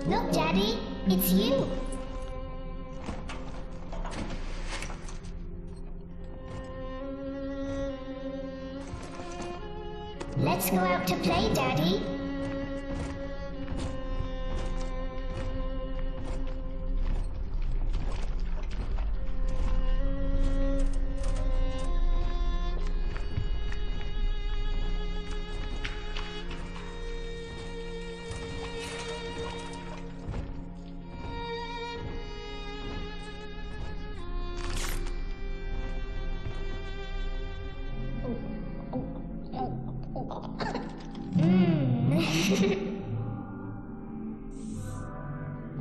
Look, Daddy, it's you. Let's go out to play, Daddy.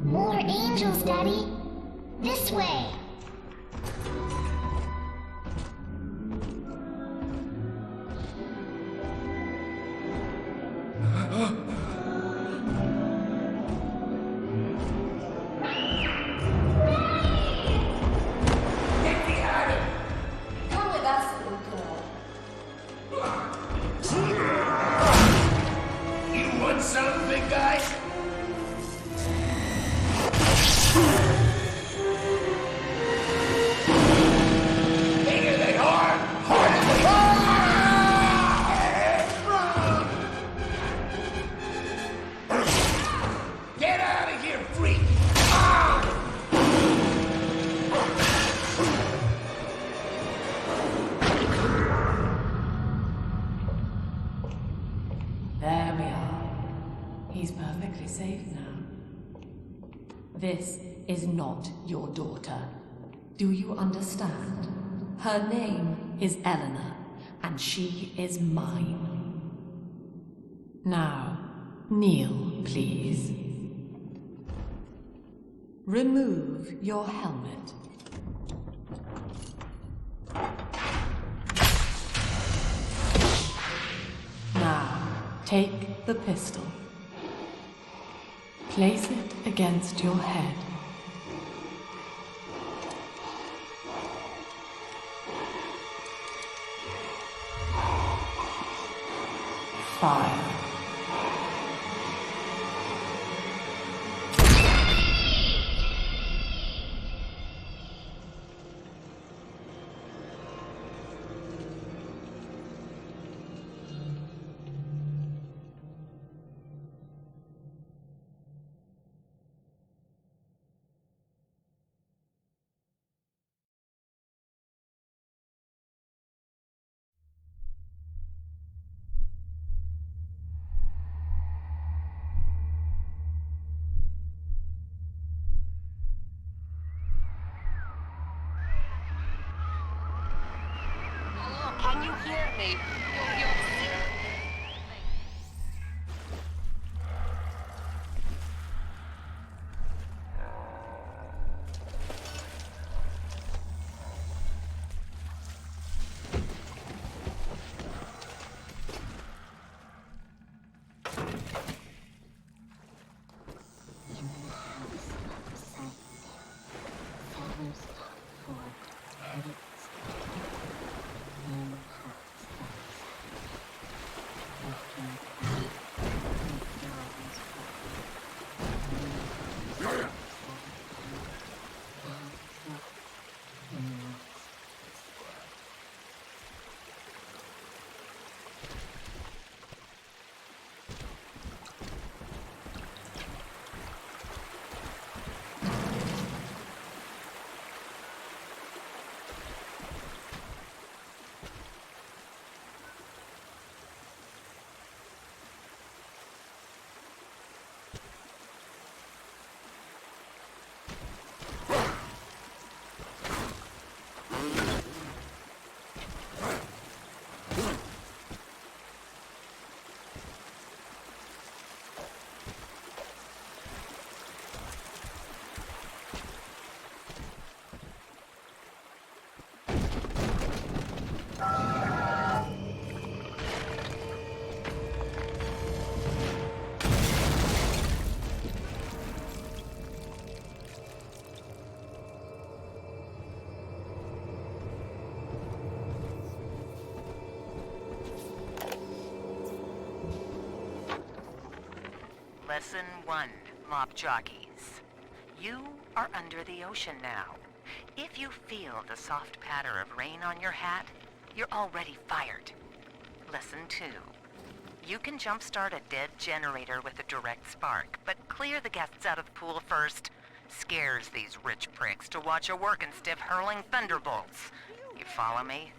More angels, Daddy. This way. There we are. He's perfectly safe now. This is not your daughter. Do you understand? Her name is Eleanor, and she is mine. Now, kneel, please. Remove your helmet. Now, take the pistol. Place it against your head. Fire. Can you hear me? You're Lesson 1, mop jockeys. You are under the ocean now. If you feel the soft patter of rain on your hat, you're already fired. Lesson 2. You can jumpstart a dead generator with a direct spark, but clear the guests out of the pool first. Scares these rich pricks to watch a working stiff hurling thunderbolts. You follow me?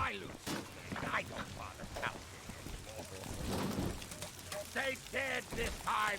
I lose. I don't bother counting anymore. Stay dead this time!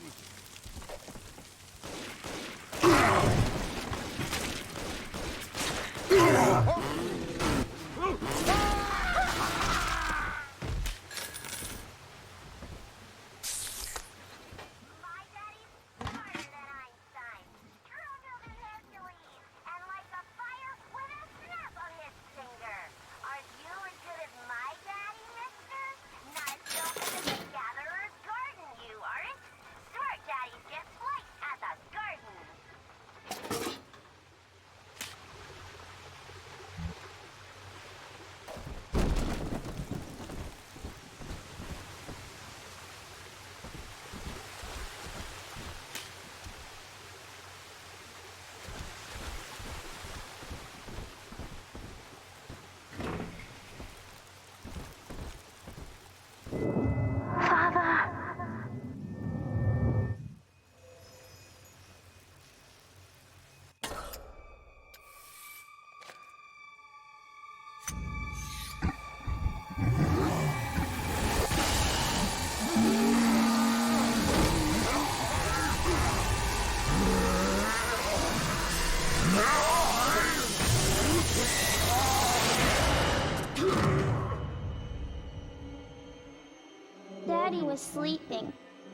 Daddy was sleeping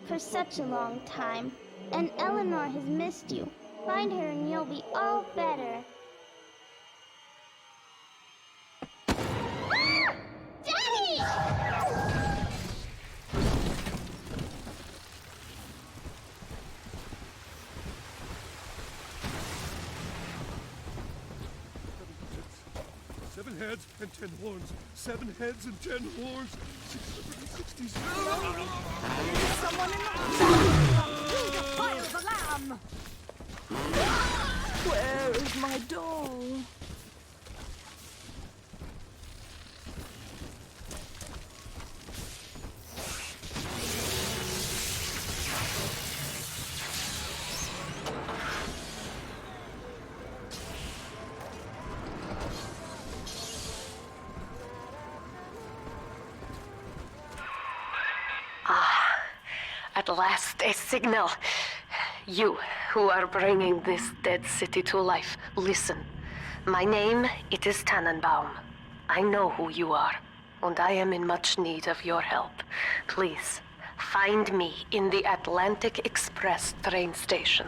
for such a long time, and Eleanor has missed you. Find her and you'll be all better. Daddy! 7 heads and 10 horns. 7 heads and 10 horns. 667. Someone in the Who defiled the lamb? Where is my doll? At last, a signal. You, who are bringing this dead city to life, listen. My name, it is Tannenbaum. I know who you are, and I am in much need of your help. Please, find me in the Atlantic Express train station.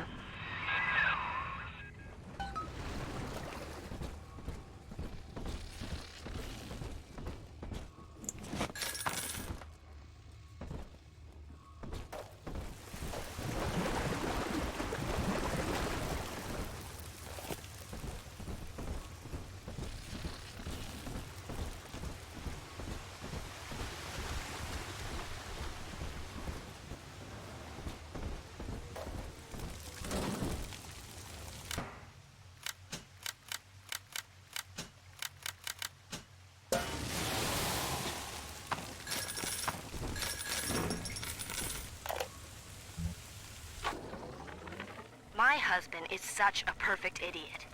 My husband is such a perfect idiot.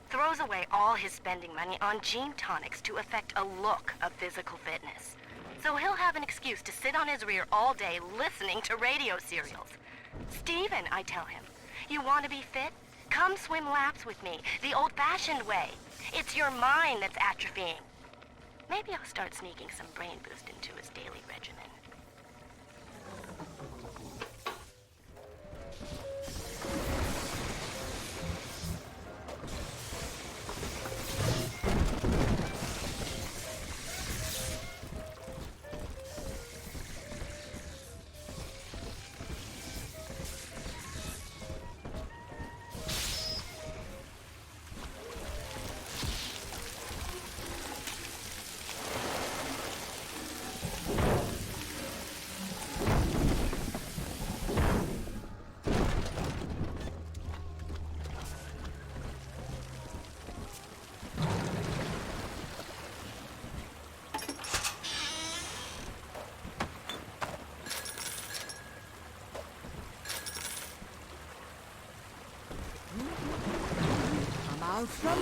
Throws away all his spending money on gene tonics to affect a look of physical fitness. So he'll have an excuse to sit on his rear all day listening to radio serials. Steven, I tell him, you want to be fit? Come swim laps with me, the old-fashioned way. It's your mind that's atrophying. Maybe I'll start sneaking some brain boost into his daily regimen. out from...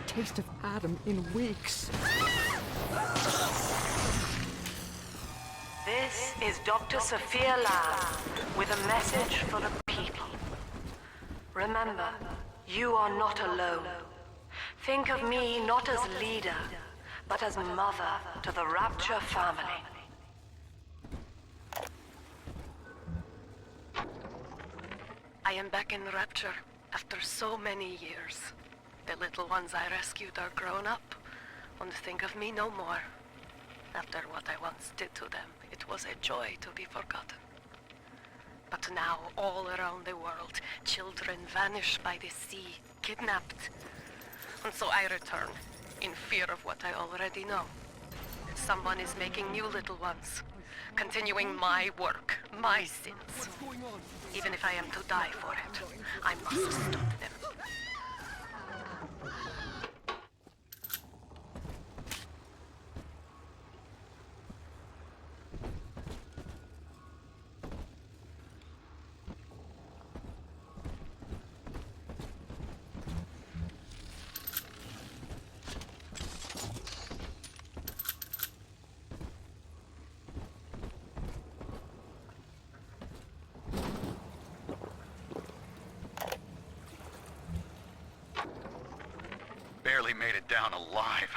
Taste of Adam in weeks. This is Dr. Sophia Lamb with a message for the people. Remember, you are not alone. Think of me not as leader, but as mother to the Rapture family. I am back in Rapture after so many years. The little ones I rescued are grown up, and think of me no more. After what I once did to them, it was a joy to be forgotten. But now, all around the world, children vanish by the sea, kidnapped. And so I return, in fear of what I already know. Someone is making new little ones, continuing my work, my sins. Even if I am to die for it, I must stop them. Barely made it down alive.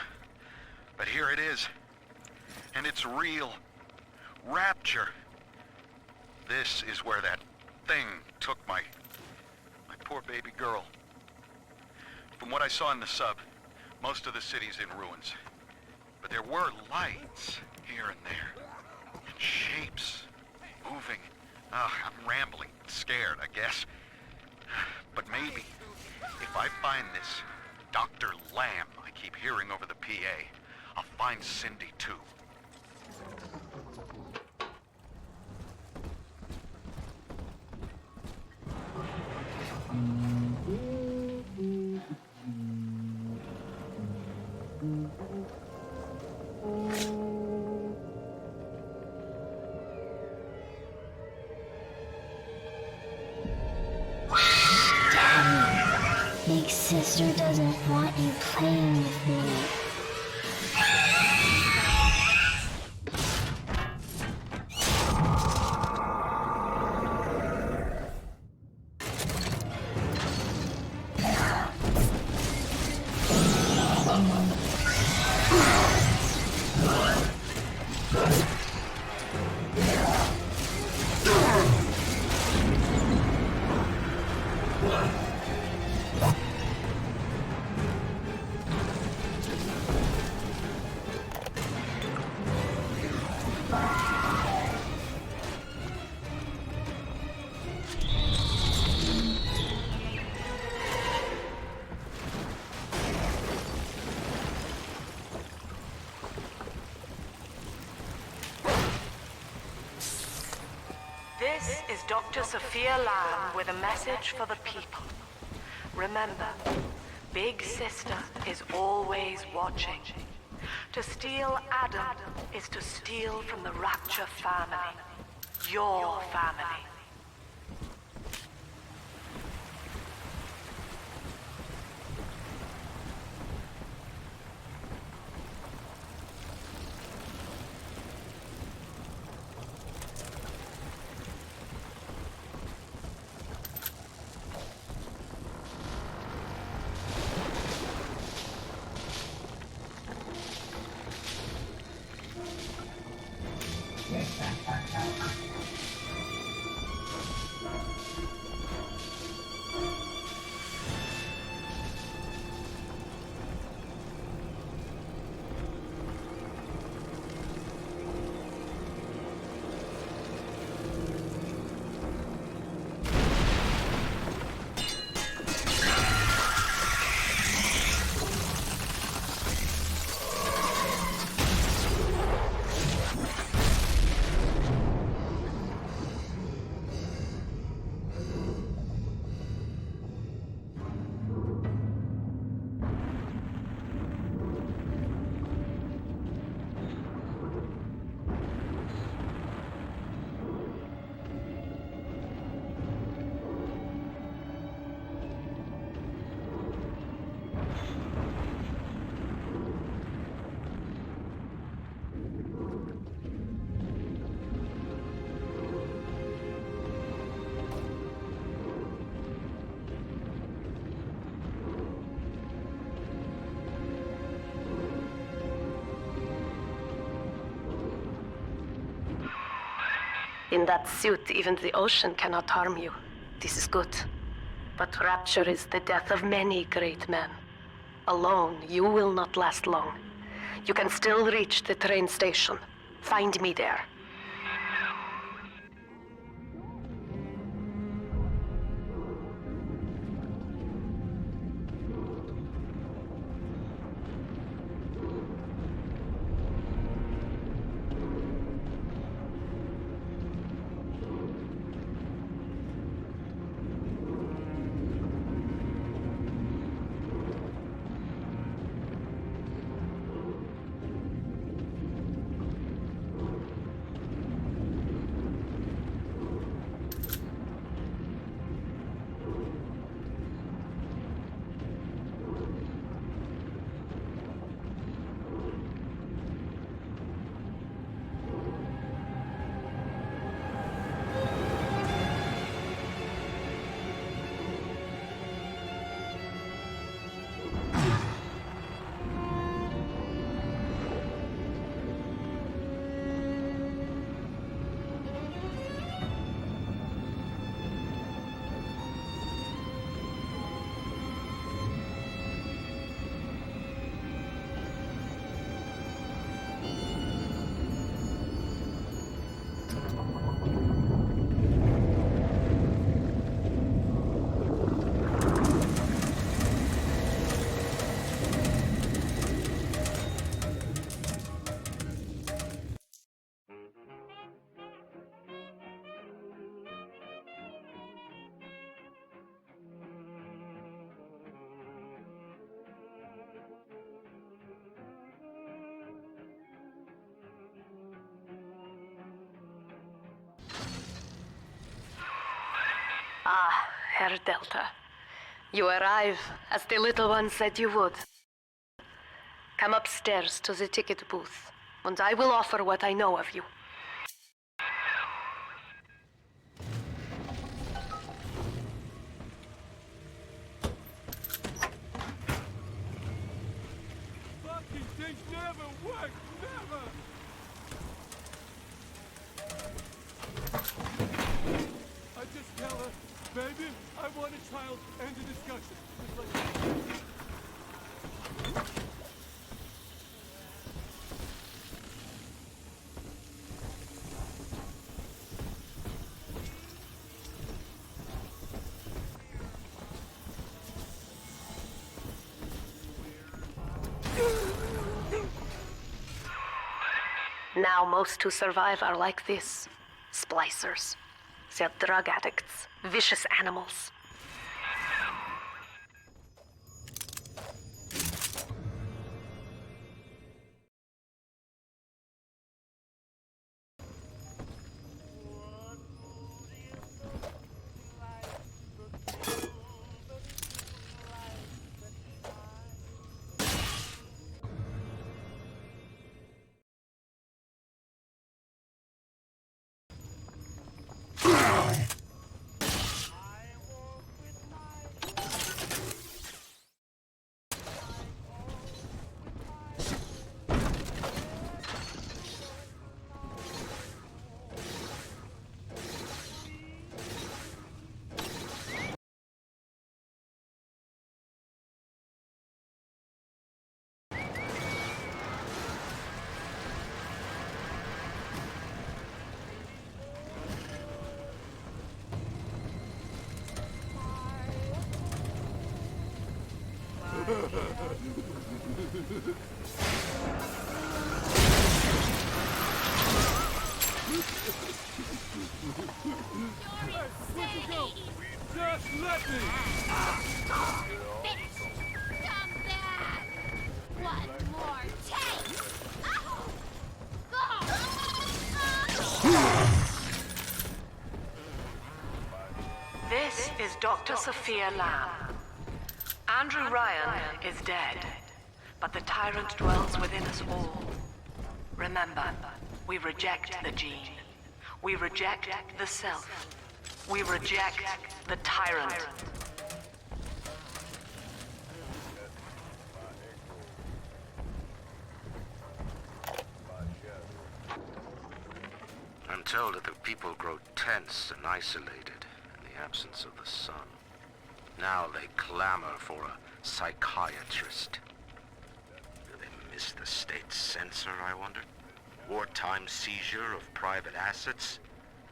But here it is. And it's real. Rapture. This is where that thing took my poor baby girl. From what I saw in the sub, most of the city's in ruins. But there were lights here and there. And shapes. Moving. I'm rambling. Scared, I guess. But maybe, if I find this Dr. Lamb I keep hearing over the PA, I'll find Cindy too. Big sister doesn't want you playing with me. This is Dr. Sophia Lamb with a message for the people. Remember, Big Sister is always watching. To steal Adam is to steal from the Rapture family. Your family. In that suit, even the ocean cannot harm you. This is good. But Rapture is the death of many great men. Alone, you will not last long. You can still reach the train station. Find me there. Ah, Herr Delta. You arrive, as the little one said you would. Come upstairs to the ticket booth, and I will offer what I know of you. Fucking things never work, never! I just tell her, baby, I want a child, end of discussion. Just like that. Now most who survive are like this. Splicers. They're drug addicts. Vicious animals. Just let me! Bitch! Come back! One more taste! This is Dr. Sophia Lamb. Andrew Ryan is dead, but the tyrant dwells within us all. Remember, we reject the gene. We reject the self. We reject the tyrant. I'm told that the people grow tense and isolated in the absence of the sun. Now they clamor for a psychiatrist. Do they miss the state censor, I wonder? Wartime seizure of private assets?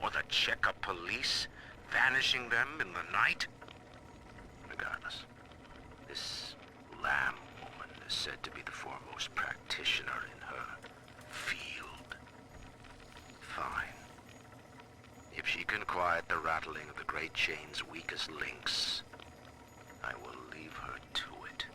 Or the checkup police, vanishing them in the night? Regardless, this Lamb woman is said to be the foremost practitioner in her field. Fine. If she can quiet the rattling of the Great Chain's weakest links, I will leave her to it.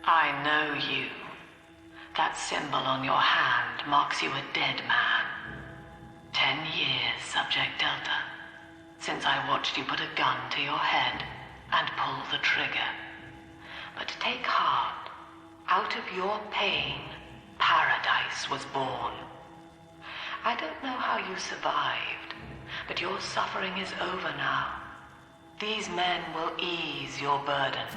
I know you. That symbol on your hand marks you a dead man. 10 years, Subject Delta, since I watched you put a gun to your head and pull the trigger. But take heart. Out of your pain, paradise was born. I don't know how you survived, but your suffering is over now. These men will ease your burden.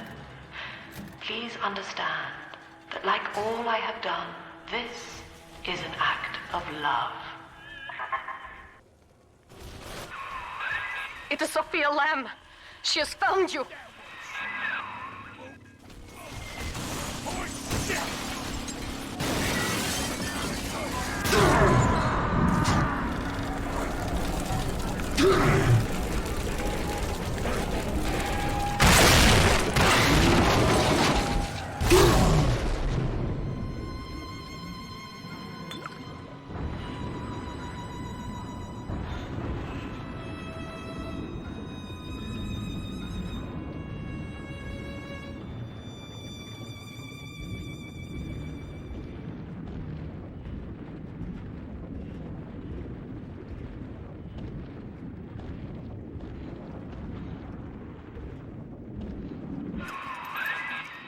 Please understand that like all I have done, this is an act of love. It is Sophia Lamb. She has found you.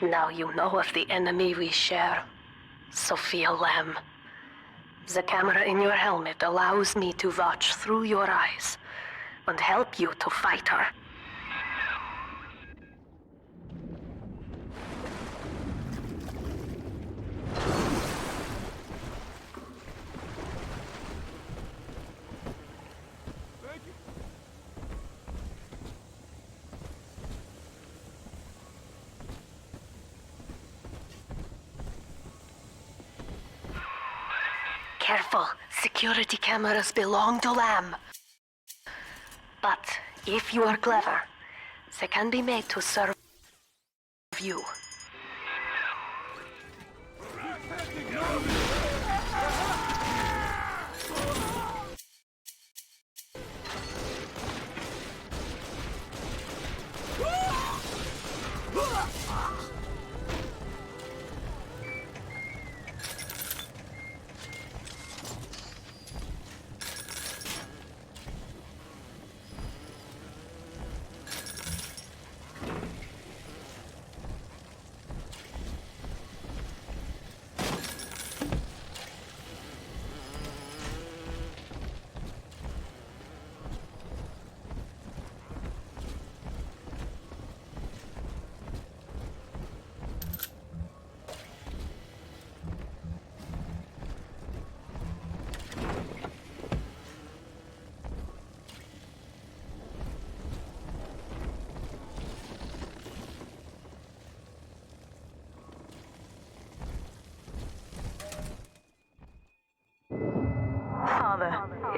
Now you know of the enemy we share, Sophia Lamb. The camera in your helmet allows me to watch through your eyes and help you to fight her. Careful, security cameras belong to Lamb. But if you are clever, they can be made to serve you.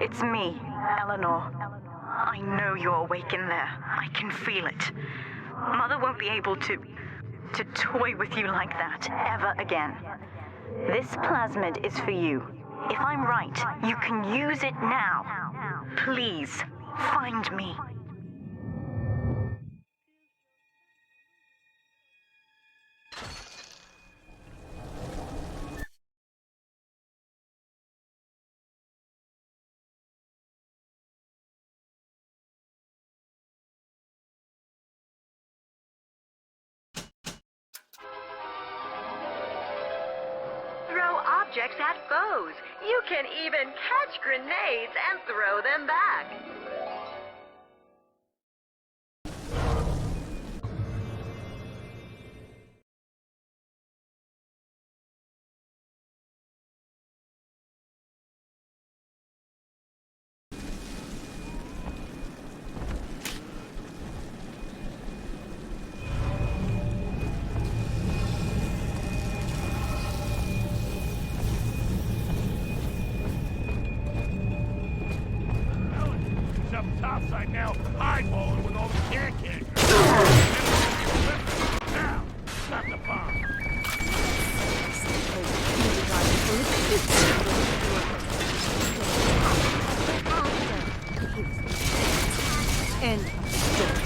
It's me, Eleanor. I know you're awake in there. I can feel it. Mother won't be able to toy with you like that ever again. This plasmid is for you. If I'm right, you can use it now. Please, find me. objects at foes. You can even catch grenades and throw them back. Topside now, eyeballing with all the can-can. Now, stop the bomb. End of story.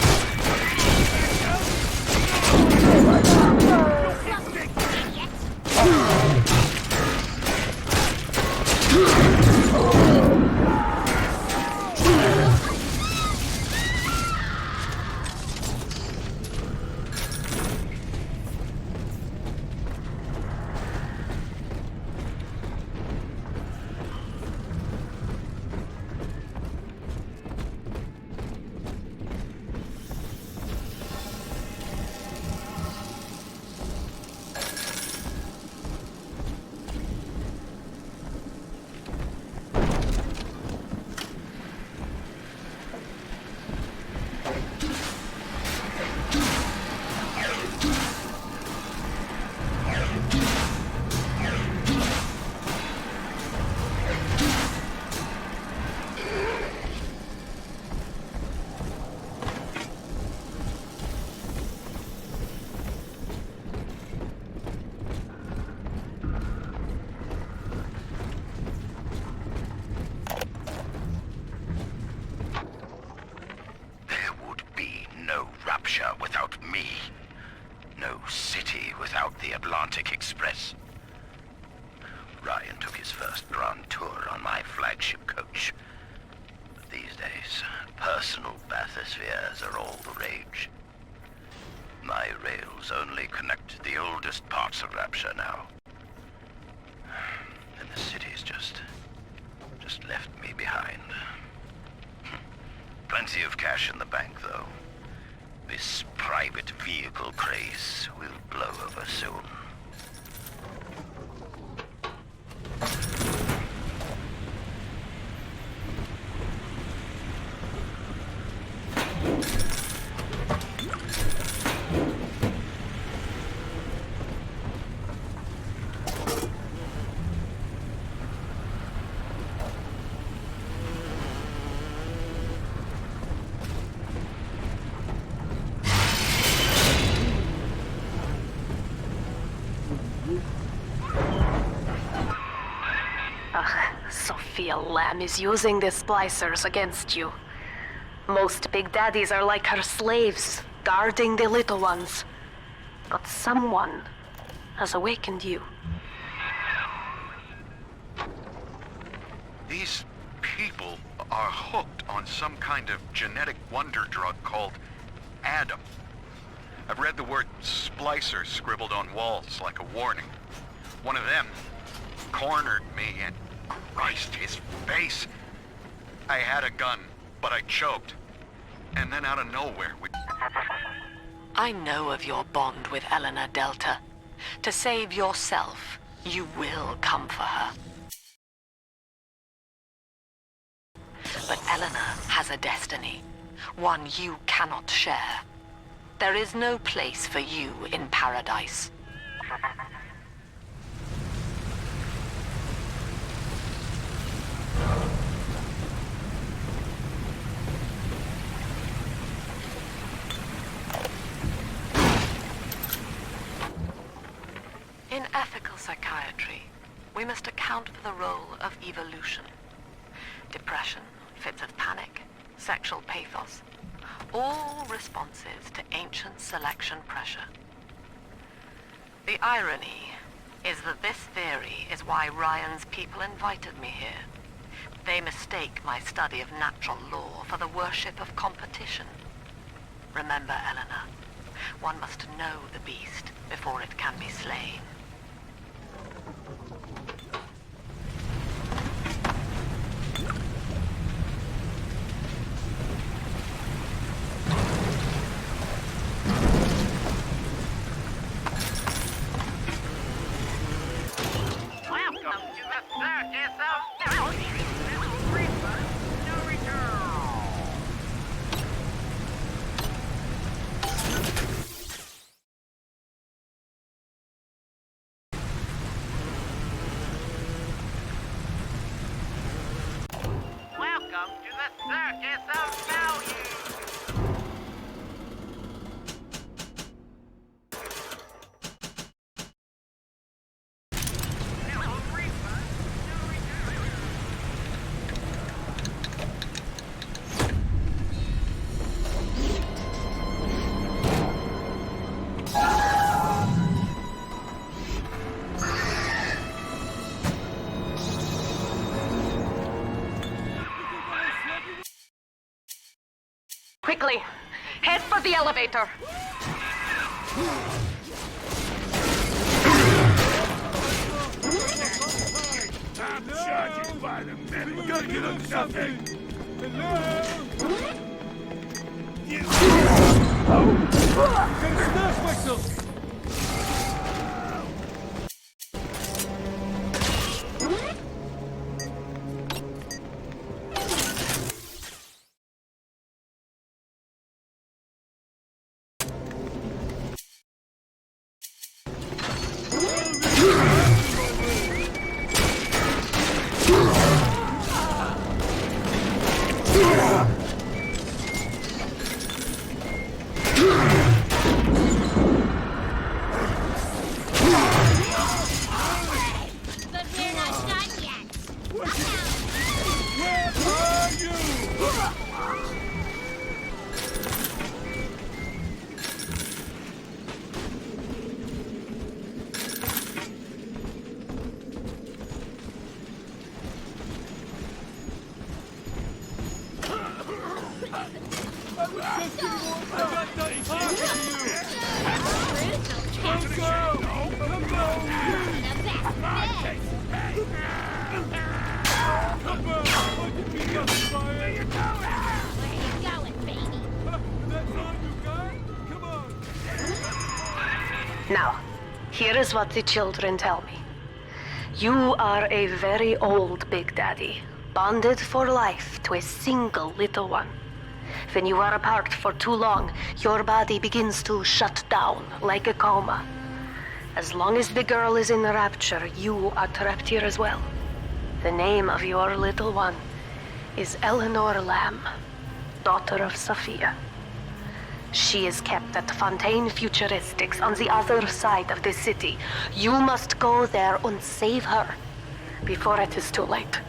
Rapture without me. No city without the Atlantic Express. Ryan took his first grand tour on my flagship coach. But these days, personal bathyspheres are all the rage. My rails only connect the oldest parts of Rapture now. And the city's just left me behind. Plenty of cash in the bank, though. This private vehicle craze will blow over soon. Sophia Lamb is using the splicers against you. Most big daddies are like her slaves, guarding the little ones. But someone has awakened you. These people are hooked on some kind of genetic wonder drug called Adam. I've read the word splicer scribbled on walls like a warning. One of them cornered me and Christ, his face. I had a gun, but I choked. And then out of nowhere, I know of your bond with Eleanor Delta. To save yourself, you will come for her. But Eleanor has a destiny, one you cannot share. There is no place for you in paradise. In ethical psychiatry, we must account for the role of evolution. Depression, fits of panic, sexual pathos, all responses to ancient selection pressure. The irony is that this theory is why Ryan's people invited me here. They mistake my study of natural law for the worship of competition. Remember, Eleanor, one must know the beast before it can be slain. Welcome to the circus of value! Quickly, head for the elevator. I'm charging by the minute. We gotta get on something. Hello? You. Oh! Gotta smash myself. Now, here is what the children tell me. You are a very old Big Daddy, bonded for life to a single little one. When you are apart for too long, your body begins to shut down like a coma. As long as the girl is in Rapture, you are trapped here as well. The name of your little one is Eleanor Lamb, daughter of Sophia. She is kept at Fontaine Futuristics on the other side of the city. You must go there and save her before it is too late.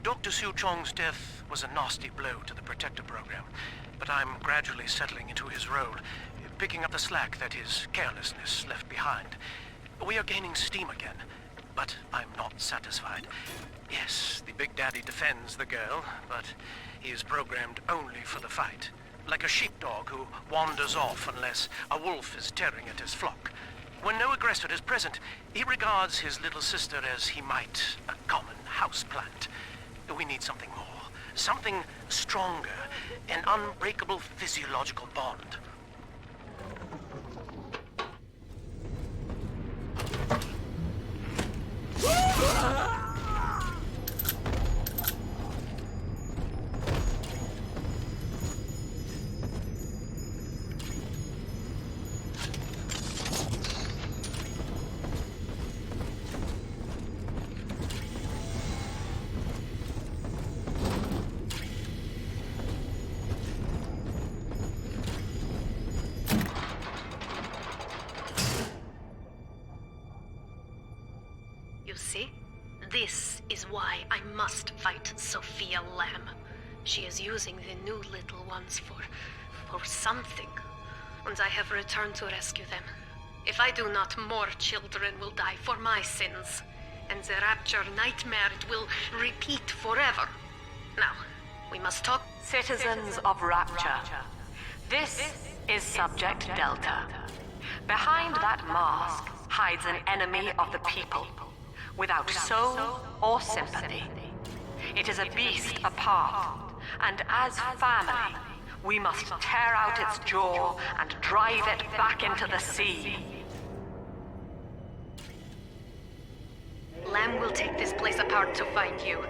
Dr. Su Chong's death was a nasty blow to the Protector program, but I'm gradually settling into his role, picking up the slack that his carelessness left behind. We are gaining steam again, but I'm not satisfied. Yes, the Big Daddy defends the girl, but he is programmed only for the fight, like a sheepdog who wanders off unless a wolf is tearing at his flock. When no aggressor is present, he regards his little sister as he might a common houseplant. We need something more, something stronger. an unbreakable physiological bond. You see? This is why I must fight Sophia Lamb. She is using the new little ones for something. And I have returned to rescue them. If I do not, more children will die for my sins. And the Rapture nightmare, it will repeat forever. Now, we must talk. Citizens of Rapture, this is Subject Delta. Behind that mask hides an enemy of the people, without soul or sympathy. It is a beast apart, and as family, we must tear out its jaw and drive it back into the sea. Lamb will take this place apart to find you.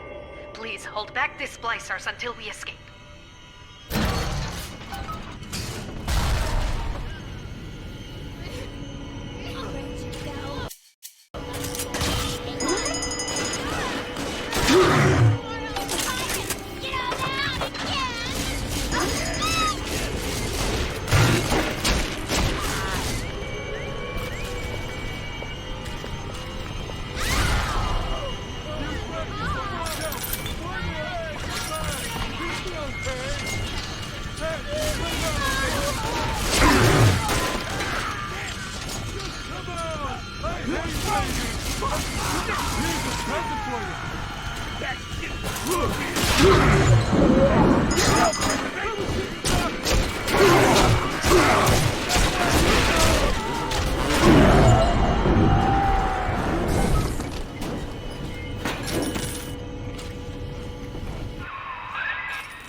Please hold back the splicers until we escape.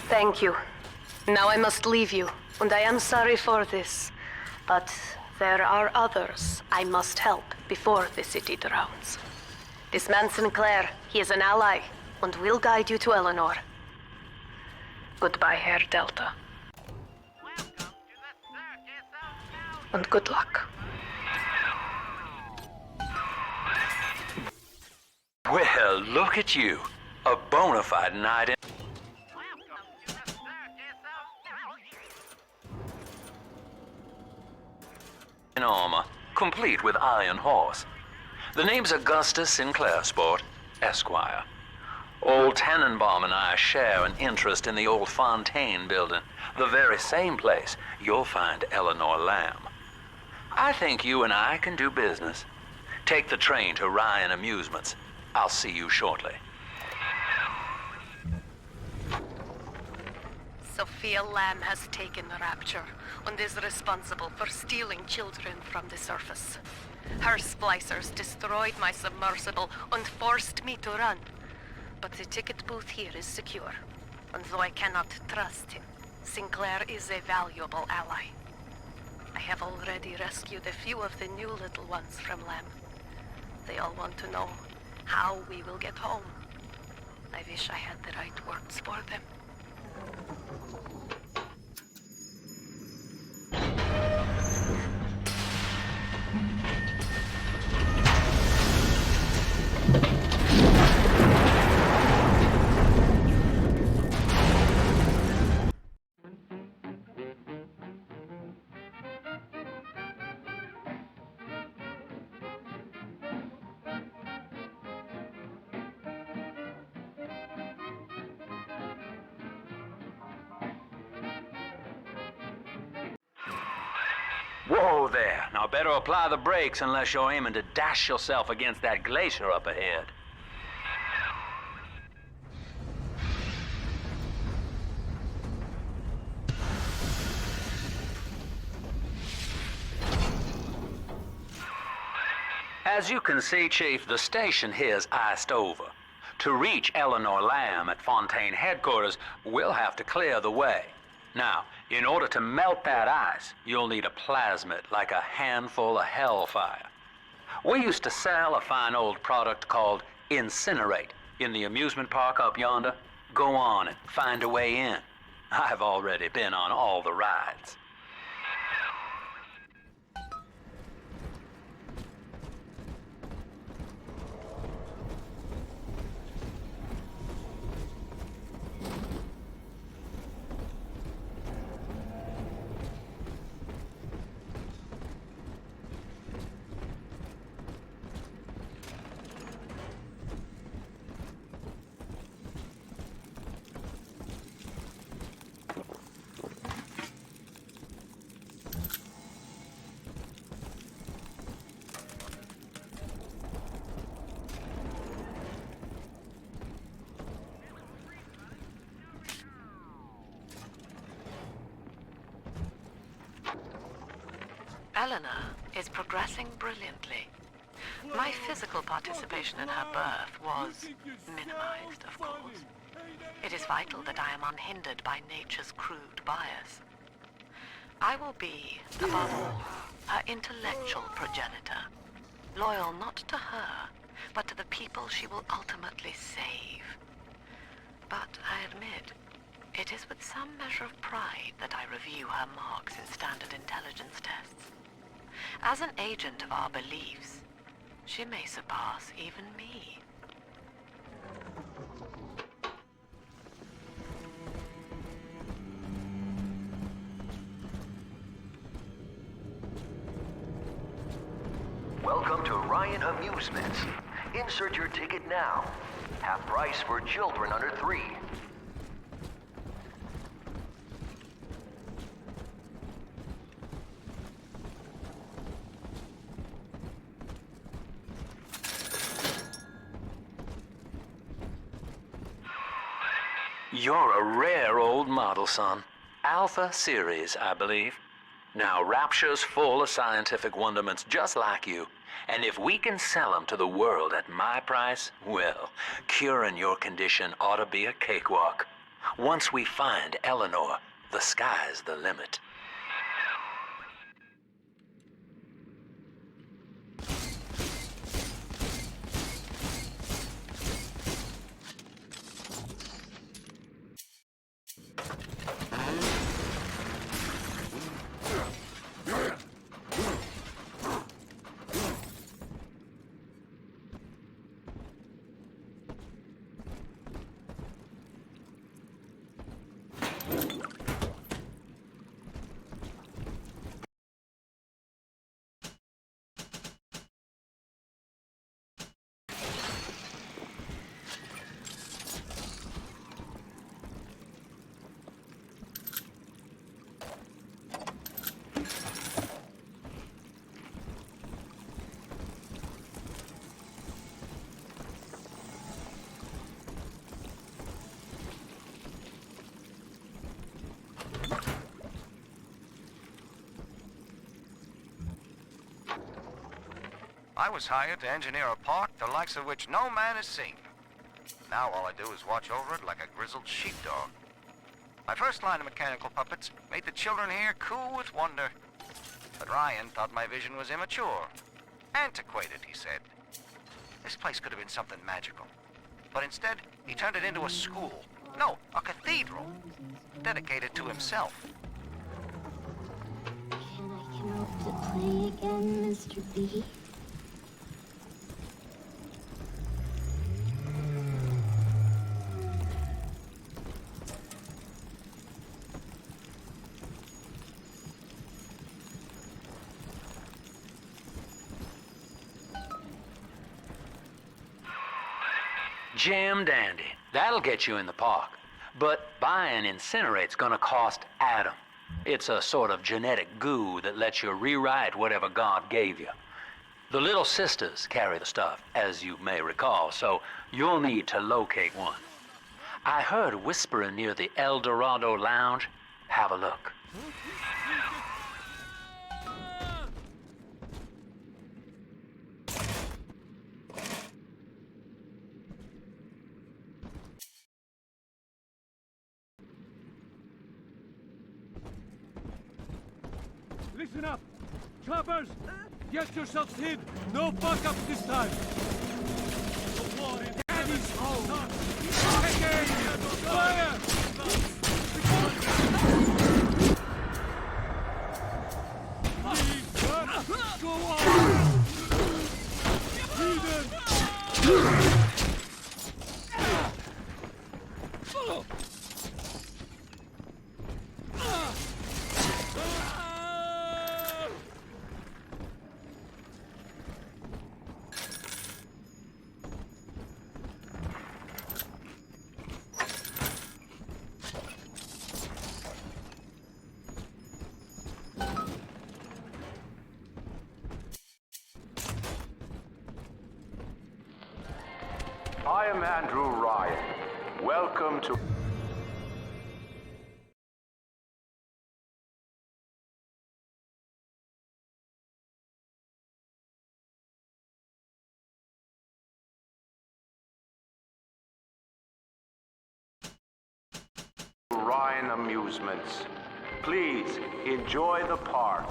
Thank you. Now I must leave you, and I am sorry for this. But there are others I must help before the city drowns. This man Sinclair, he is an ally, and will guide you to Eleanor. Goodbye, Herr Delta. And good luck. Well, look at you. A bona fide knight in armor, complete with iron horse. The name's Augustus Sinclair Sport, Esquire. Old Tannenbaum and I share an interest in the old Fontaine building, the very same place you'll find Eleanor Lamb. I think you and I can do business. Take the train to Ryan Amusements. I'll see you shortly. Sophia Lamb has taken Rapture and is responsible for stealing children from the surface. Her splicers destroyed my submersible and forced me to run. But the ticket booth here is secure, and though I cannot trust him, Sinclair is a valuable ally. I have already rescued a few of the new little ones from Lamb. They all want to know how we will get home. I wish I had the right words for them. Whoa there. Now better apply the brakes unless you're aiming to dash yourself against that glacier up ahead. As you can see, Chief, the station here's iced over. To reach Eleanor Lamb at Fontaine headquarters, we'll have to clear the way. Now, in order to melt that ice, you'll need a plasmid like a handful of hellfire. We used to sell a fine old product called Incinerate in the amusement park up yonder. Go on and find a way in. I've already been on all the rides. Eleanor is progressing brilliantly. My physical participation in her birth was minimized, of course. It is vital that I am unhindered by nature's crude bias. I will be, above all, her intellectual progenitor, loyal not to her, but to the people she will ultimately save. But I admit, it is with some measure of pride that I review her marks in standard intelligence tests. As an agent of our beliefs, she may surpass even me. Welcome to Ryan Amusements. Insert your ticket now. Half price for children under 3. You're a rare old model, son. Alpha series, I believe. Now, Rapture's full of scientific wonderments just like you. And if we can sell them to the world at my price, well, curing your condition ought to be a cakewalk. Once we find Eleanor, the sky's the limit. I was hired to engineer a park the likes of which no man has seen. Now all I do is watch over it like a grizzled sheepdog. My first line of mechanical puppets made the children here coo with wonder. But Ryan thought my vision was immature. Antiquated, he said. This place could have been something magical. But instead, he turned it into a school. No, a cathedral. Dedicated to himself. Can I get out to play again, Mr. B? Jim dandy. That'll get you in the park. But buying Incinerate's gonna cost Adam. It's a sort of genetic goo that lets you rewrite whatever God gave you. The little sisters carry the stuff, as you may recall, so you'll need to locate one. I heard whispering near the El Dorado Lounge. Have a look. Listen up! Choppers! Get yourselves hid! No fuck-ups this time! The war in Daddy's home! Taking fire! Go on! Heathen! I am Andrew Ryan. Welcome to... Ryan Amusements. Please, enjoy the park.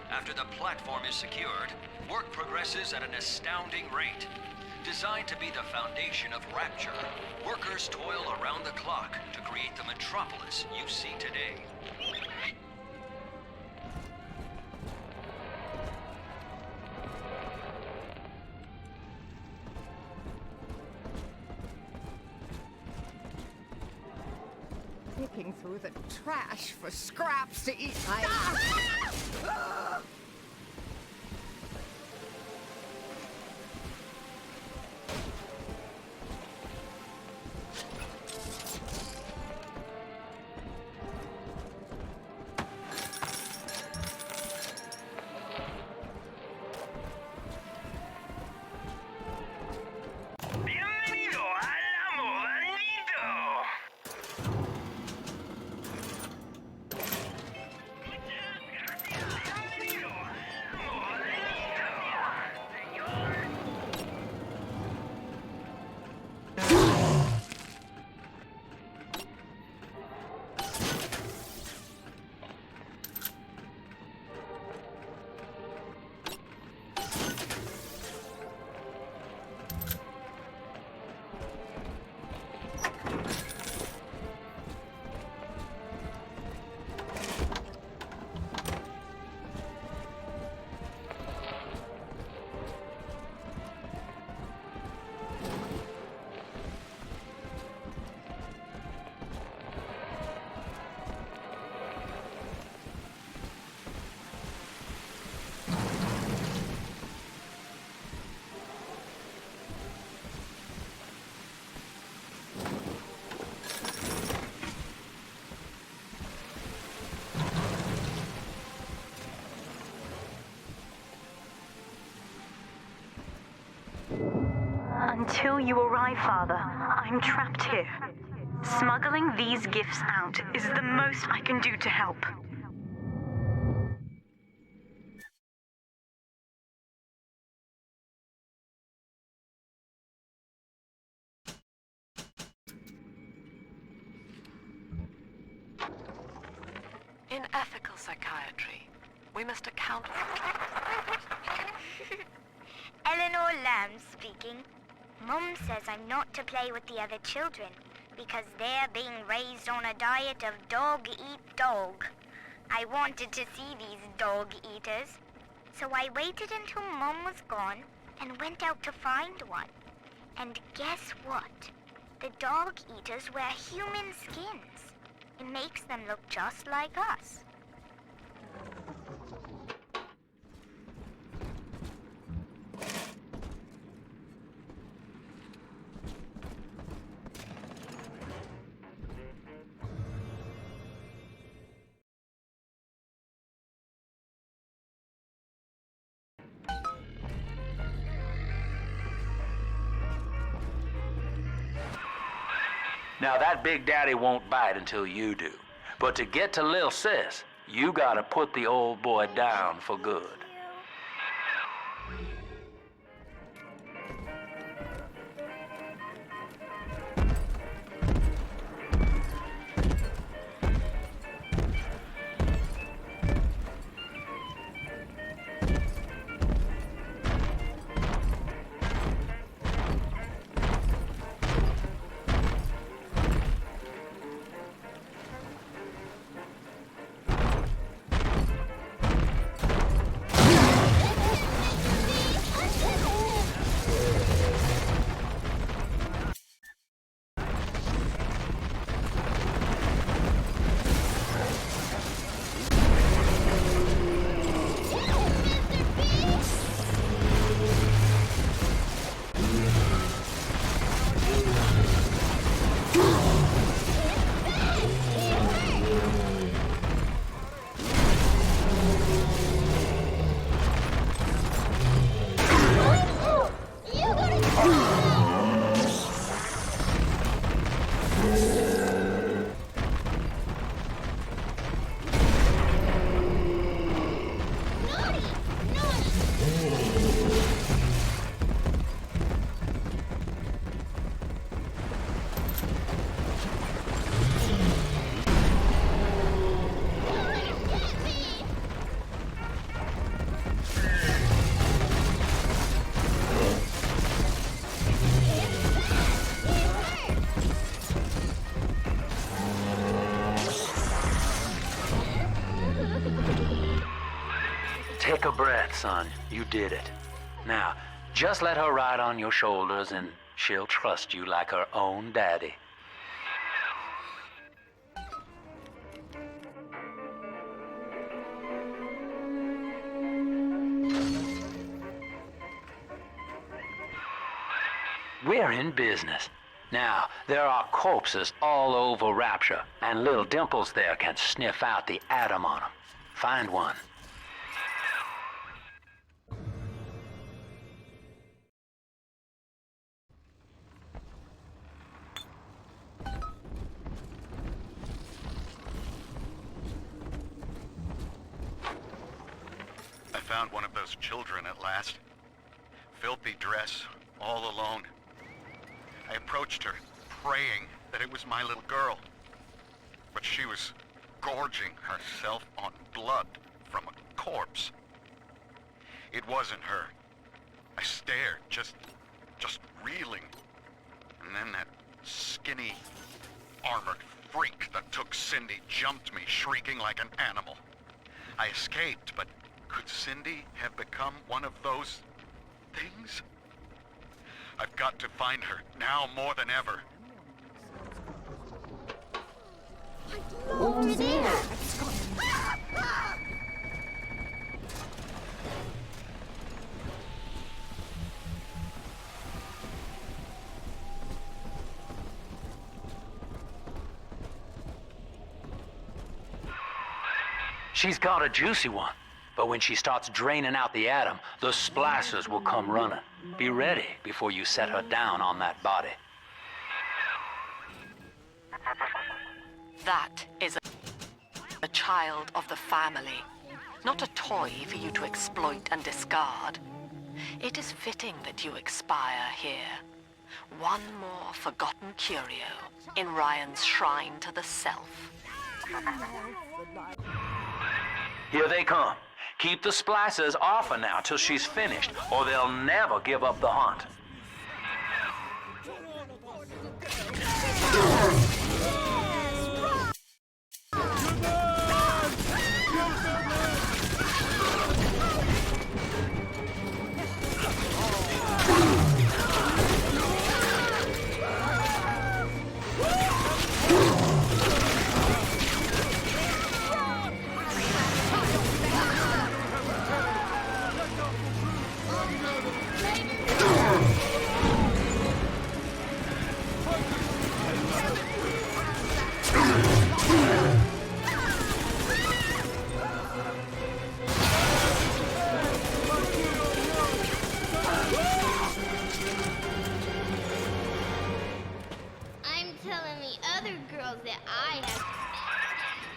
After the platform is secured, work progresses at an astounding rate. Designed to be the foundation of Rapture, workers toil around the clock to create the metropolis you see today. Picking through the trash for scraps to eat. Until you arrive, Father, I'm trapped here. Smuggling these gifts out is the most I can do to help. In ethical psychiatry, we must account for... Eleanor Lamb speaking. Mum says I'm not to play with the other children because they're being raised on a diet of dog eat dog. I wanted to see these dog eaters, so I waited until Mum was gone and went out to find one. And guess what? The dog eaters wear human skins. It makes them look just like us. Now that Big Daddy won't bite until you do. But to get to Lil Sis, you gotta put the old boy down for good. Take a breath, son. You did it. Now, just let her ride on your shoulders and she'll trust you like her own daddy. We're in business. Now, there are corpses all over Rapture, and little Dimples there can sniff out the atom on them. Find one. I found one of those children at last. Filthy dress, all alone. I approached her, praying that it was my little girl. But she was gorging herself on blood from a corpse. It wasn't her. I stared, just reeling. And then that skinny, armored freak that took Cindy jumped me, shrieking like an animal. I escaped, but could Cindy have become one of those things? I've got to find her, now more than ever. Over there. She's got a juicy one, but when she starts draining out the atom, the splicers will come running. Be ready before you set her down on that body. That is a child of the family, not a toy for you to exploit and discard. It is fitting that you expire here. One more forgotten curio in Ryan's shrine to the self. Here they come. Keep the splicers off her now till she's finished, or they'll never give up the hunt.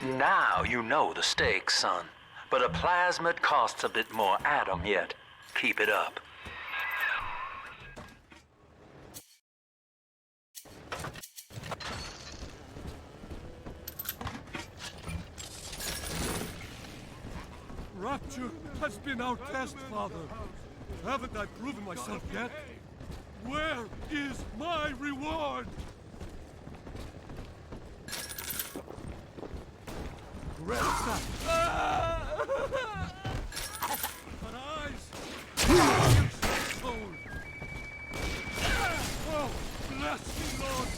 Now you know the stakes, son. But a plasmid costs a bit more atom yet. Keep it up. Rapture has been our test, Father. Haven't I proven myself yet? Where is my reward? Greta! Her eyes! Soul! Oh, bless me, Lord!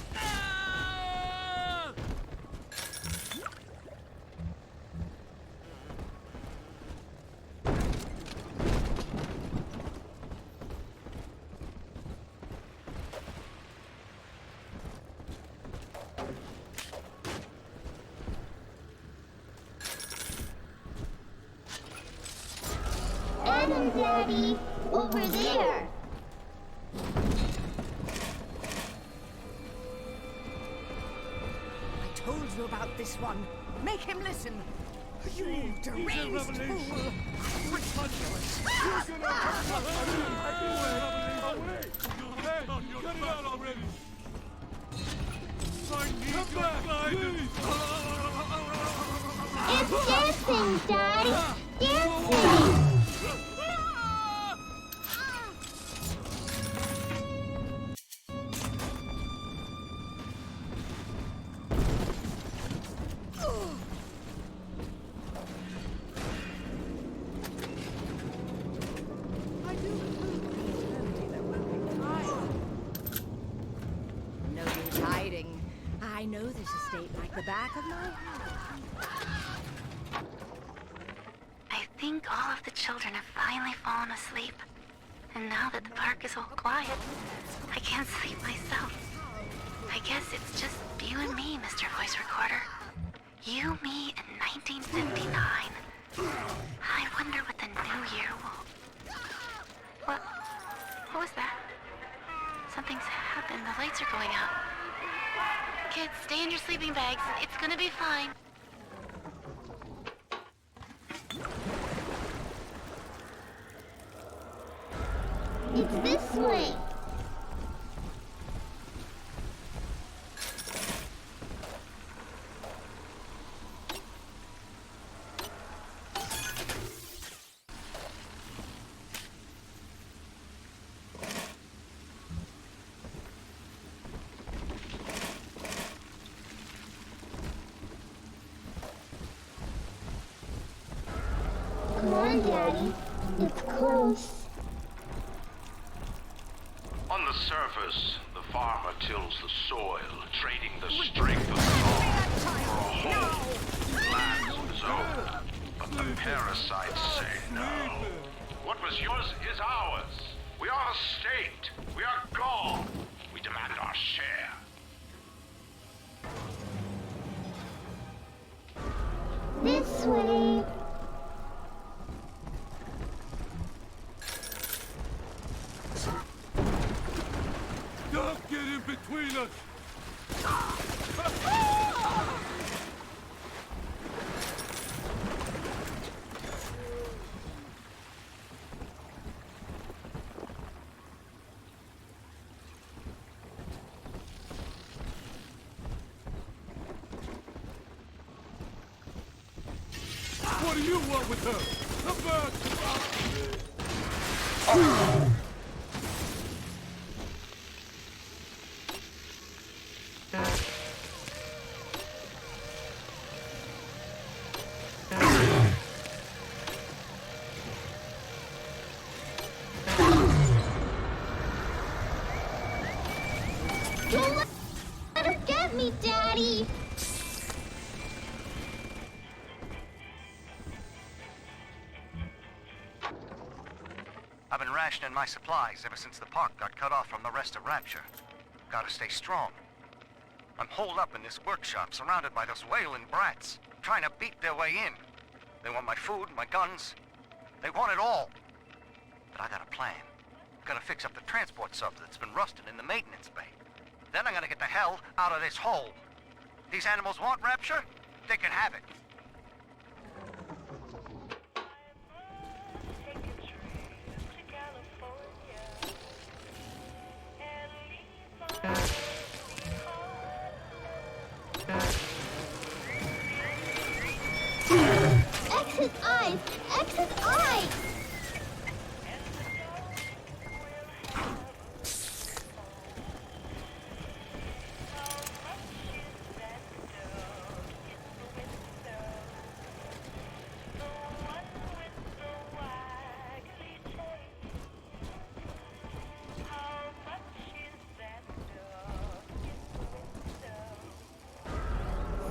Adam, Daddy! Over there! I told you about this one. Make him listen. You deranged fool! Ridiculous! Cut it out already! Come back, please! It's dancing, Daddy! Dancing! Nobody's hiding. I know this estate like the back of my hand. I think all of the children have finally fallen asleep. And now that the park is all quiet, I can't sleep myself. I guess it's just you and me, Mr. Voice Recorder. You, me, and 1959. I wonder what the new year will... What was that? Something's happened. The lights are going out. Kids, stay in your sleeping bags. It's gonna be fine. It's this way! Come on, Daddy. It's close. On the surface, the farmer tills the soil, trading the strength of the farm for a whole land of his own. But the parasites say no. What was yours is ours. We are a state. We are God. We demand our share. This way. Don't get in between us! What do you want with her? Come back! Don't let her get me, Daddy! I've been rationing my supplies ever since the park got cut off from the rest of Rapture. Gotta stay strong. I'm holed up in this workshop, surrounded by those wailing brats, trying to beat their way in. They want my food, my guns. They want it all. But I got a plan. Gonna fix up the transport sub that's been rusting in the maintenance bay. Then I'm gonna get the hell out of this hole. These animals want Rapture? they can have it. X's eyes! X's eyes!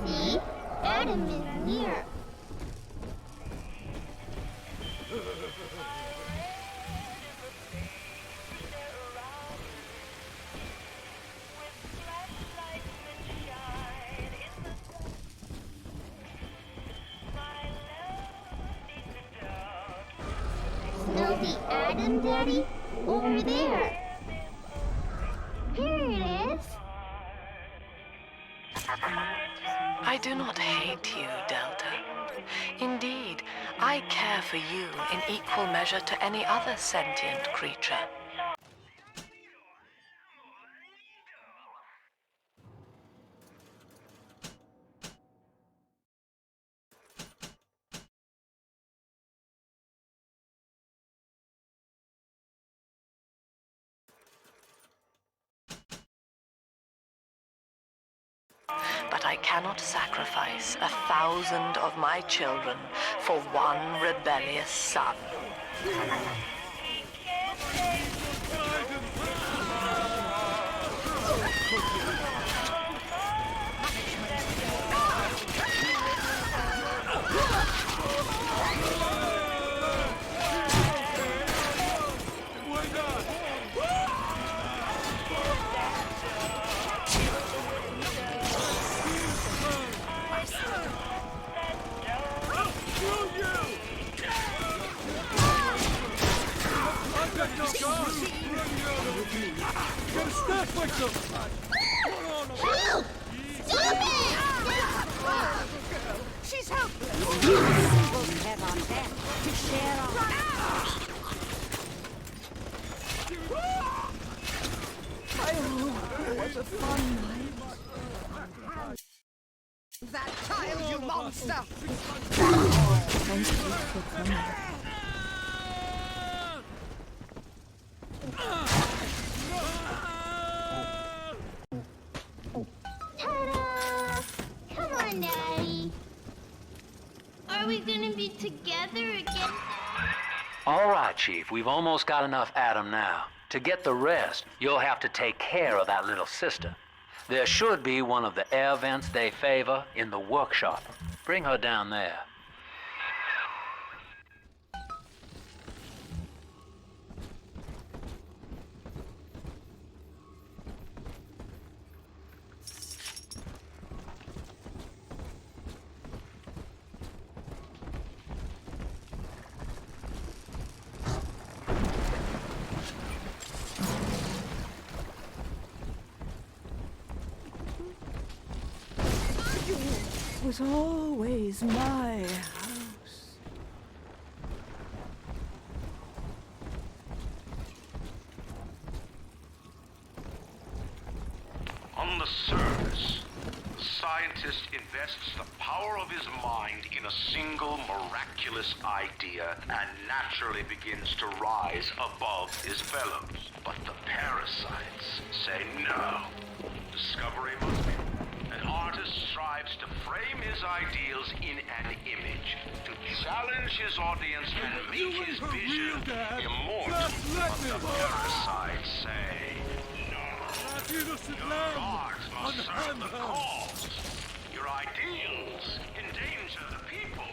See? Adam is near. Smell the Adam, Daddy? Over there. Here it is. I do not hate you, Delta. Indeed, I care for you in equal measure to any other sentient creature. But I cannot sacrifice 1,000 of my children for one rebellious son. Help! Stop it! She's helpless! Both have our back to share our... What a fun night. That child, you monster! Thank you for coming. Ta-da! Come on, Daddy. Are we gonna be together again? All right, Chief, we've almost got enough Adam now. To get the rest, you'll have to take care of that little sister. There should be one of the air vents they favor in the workshop. Bring her down there. Was always my house. On the surface, the scientist invests the power of his mind in a single miraculous idea and naturally begins to rise above his fellows. But the parasites say no. Discovery must be. An artist strives to frame his ideals in an image, to challenge his audience and make his vision immortal. But the parasites say no. Your art must serve the cause. Your ideals endanger the people.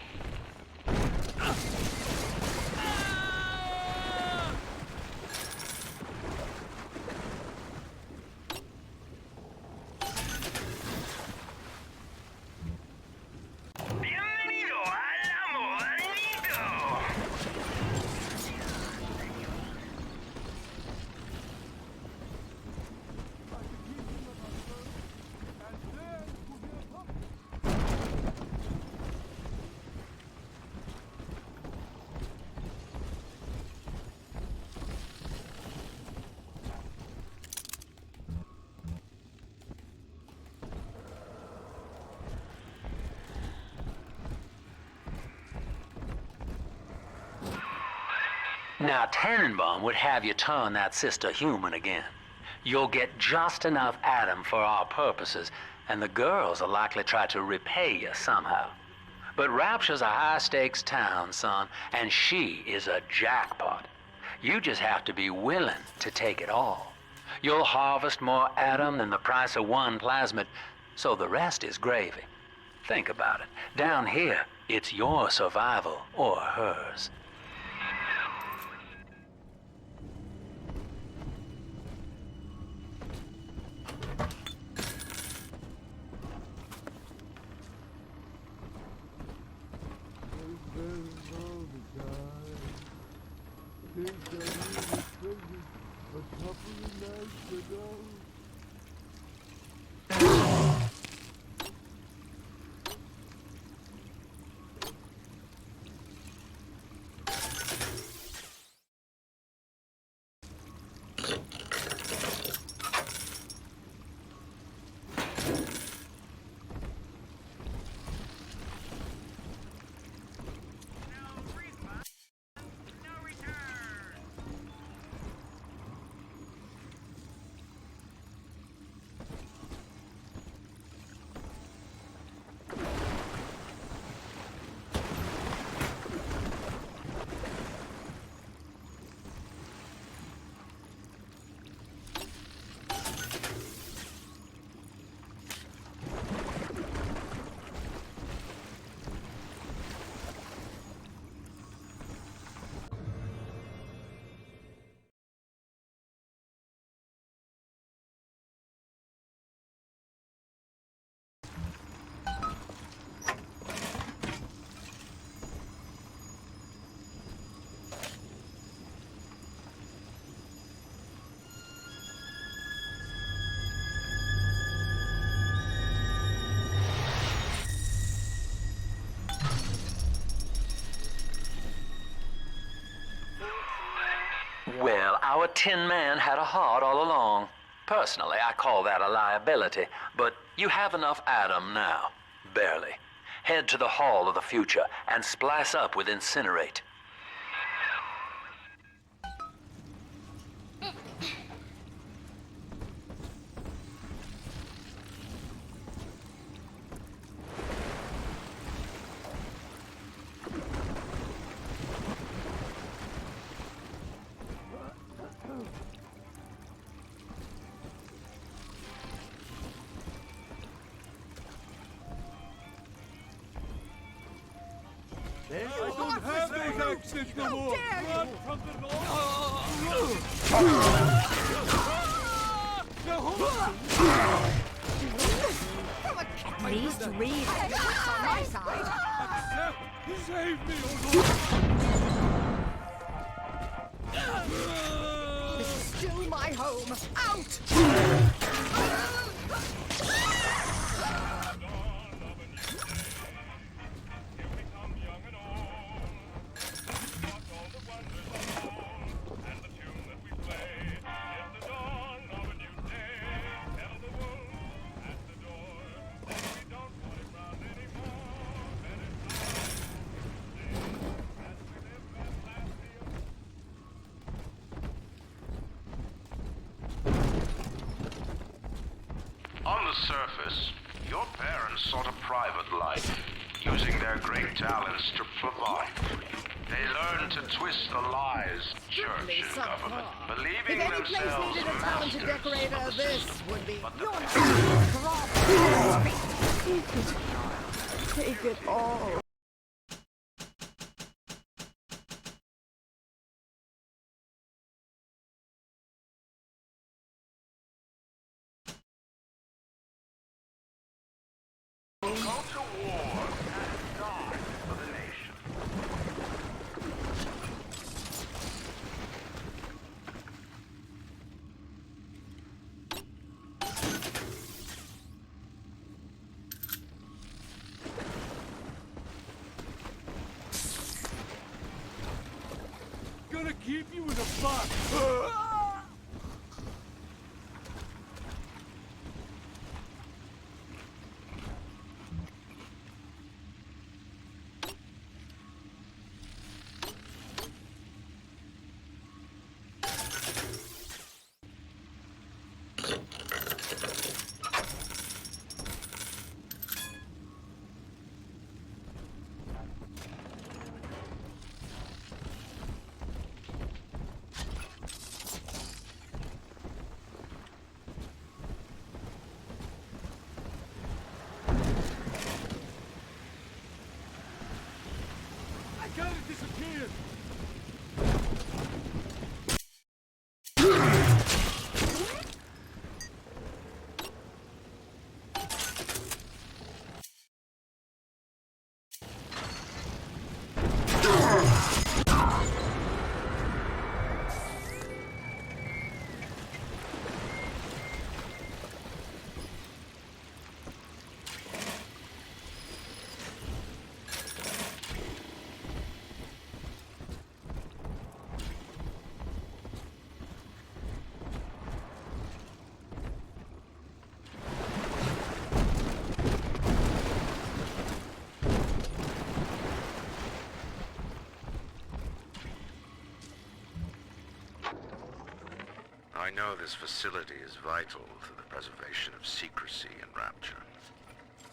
Now, Tannenbaum would have you turn that sister human again. You'll get just enough Adam for our purposes, and the girls will likely try to repay you somehow. But Rapture's a high-stakes town, son, and she is a jackpot. You just have to be willing to take it all. You'll harvest more Adam than the price of one plasmid, so the rest is gravy. Think about it. Down here, it's your survival or hers. Well, our Tin Man had a heart all along. Personally, I call that a liability, but you have enough Adam now. Barely. Head to the Hall of the Future and splice up with Incinerate. I don't have those accents no more! Run from the Please read on my side. Accept! Save me, This is still my home. Out! On the surface, your parents sought a private life, using their great talents to provide for you. They learned to twist the lies of church and government, believing If any place themselves needed a talented masters decorator, of the this system. would be But your Take it all. Go to war and die for the nation. Gonna keep you in a box! know this facility is vital to the preservation of secrecy in Rapture.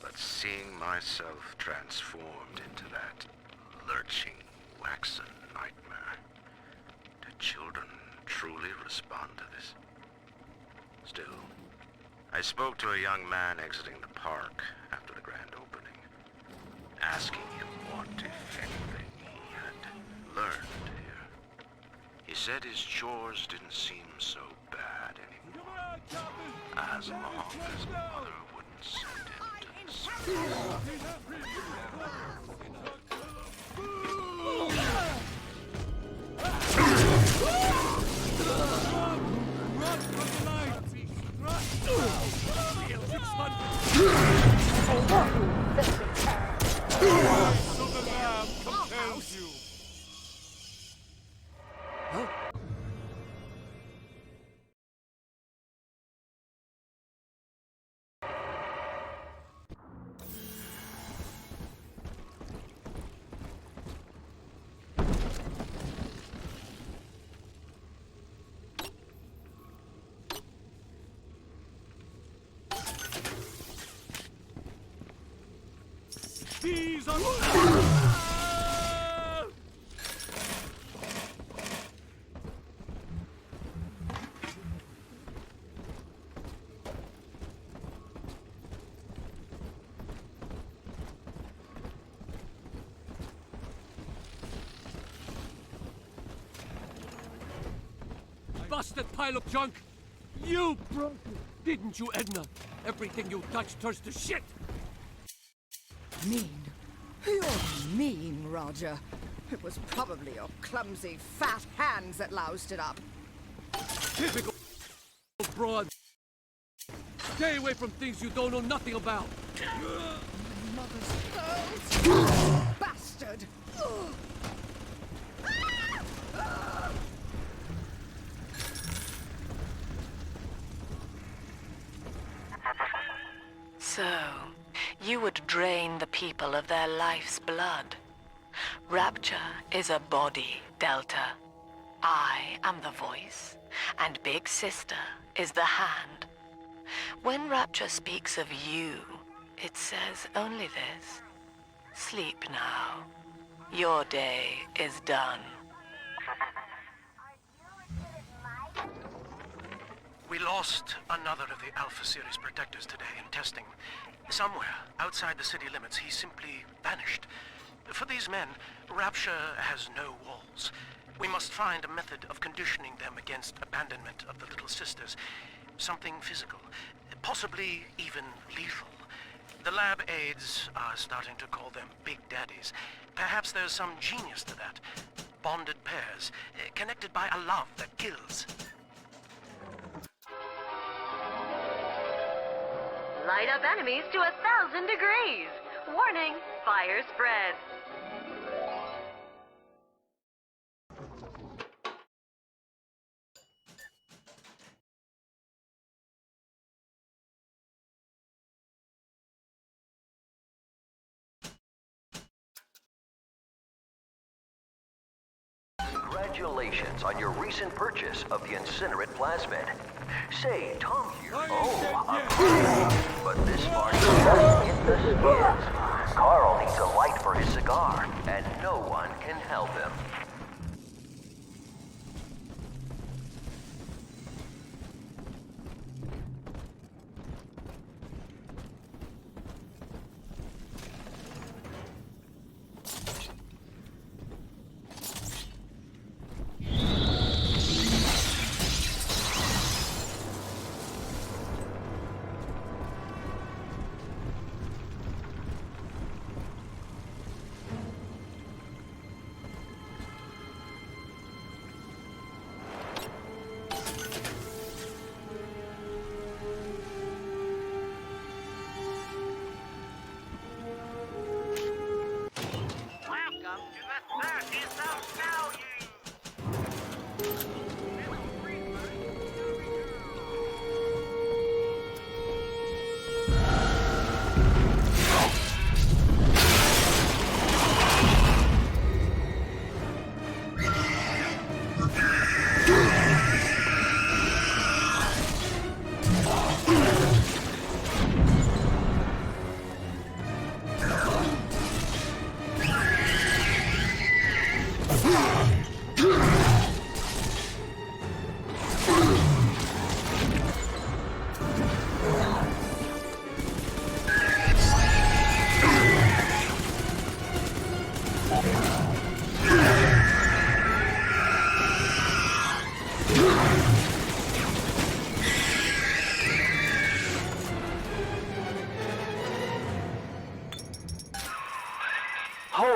But seeing myself transformed into that lurching, waxen nightmare, do children truly respond to this? Still, I spoke to a young man exiting the park after the grand opening, asking him what, if anything, he had learned here. He said his chores didn't seem so bad anymore, as long as his mother wouldn't send him to the circus. These are... Busted pile of junk! You broke it, didn't you, Edna? Everything you touch turns to shit! Mean. You're mean, Roger. It was probably your clumsy, fat hands that loused it up. Typical broad. Stay away from things you don't know nothing about. Mother's girls! Bastard! So, you would drain the people of their life's blood. Rapture is a body, Delta. I am the voice, and Big Sister is the hand. When Rapture speaks of you, it says only this. Sleep now. Your day is done. We lost another of the Alpha Series protectors today in testing. Somewhere outside the city limits, he simply vanished. For these men, Rapture has no walls. We must find a method of conditioning them against abandonment of the Little Sisters. Something physical, possibly even lethal. The lab aides are starting to call them Big Daddies. Perhaps there's some genius to that. Bonded pairs, connected by a love that kills. Light up enemies to 1,000 degrees. Warning, fire spread. Congratulations on your recent purchase of the incinerate plasmid. Say, Tom here. But this part doesn't get the skids. Carl needs a light for his cigar, and no one can help him.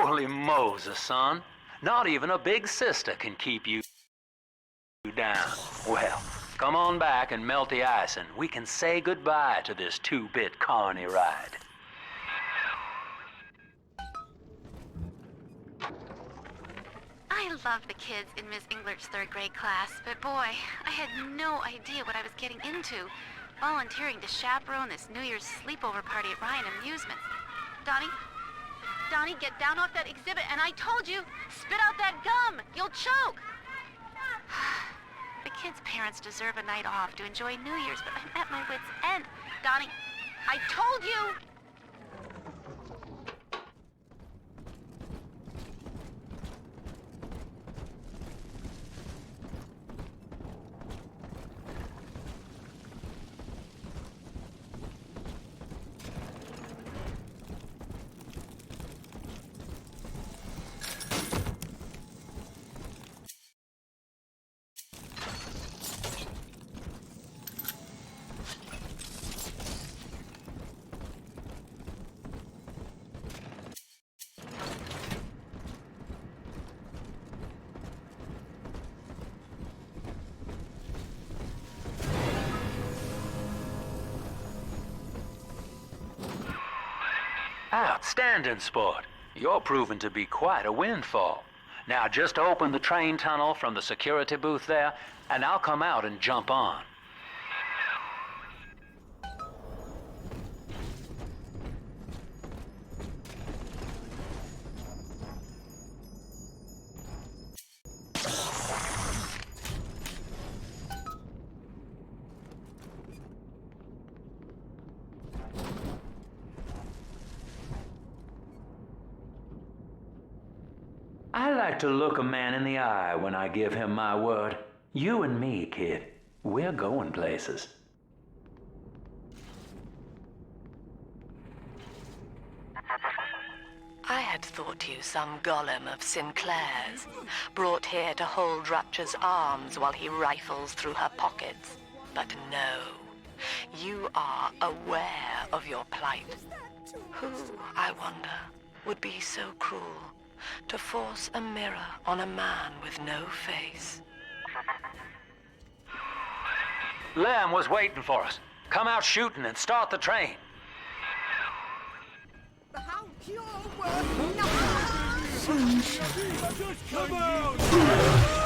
Holy Moses, son. Not even a big sister can keep you down. Well, come on back and melt the ice and we can say goodbye to this 2-bit carny ride. I love the kids in Miss Englert's 3rd grade class, but boy, I had no idea what I was getting into. Volunteering to chaperone this New Year's sleepover party at Ryan Amusements. Donnie, get down off that exhibit, and I told you, spit out that gum! You'll choke! The kids' parents deserve a night off to enjoy New Year's, but I'm at my wit's end. Donnie, I told you! Outstanding, sport. You're proving to be quite a windfall. Now just open the train tunnel from the security booth there, and I'll come out and jump on. I like to look a man in the eye when I give him my word. You and me, kid, we're going places. I had thought you some golem of Sinclair's, brought here to hold Rapture's arms while he rifles through her pockets. But no, you are aware of your plight. Who, I wonder, would be so cruel to force a mirror on a man with no face? Lamb was waiting for us. Come out shooting and start the train. How pure were not! Just come out!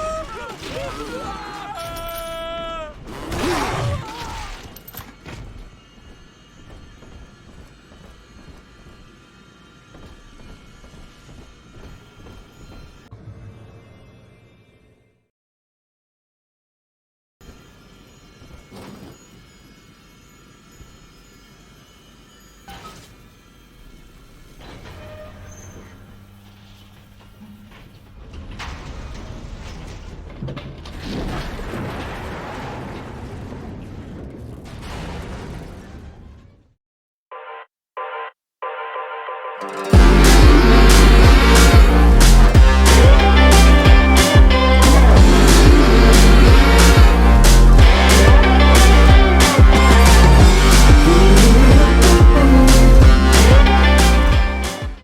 you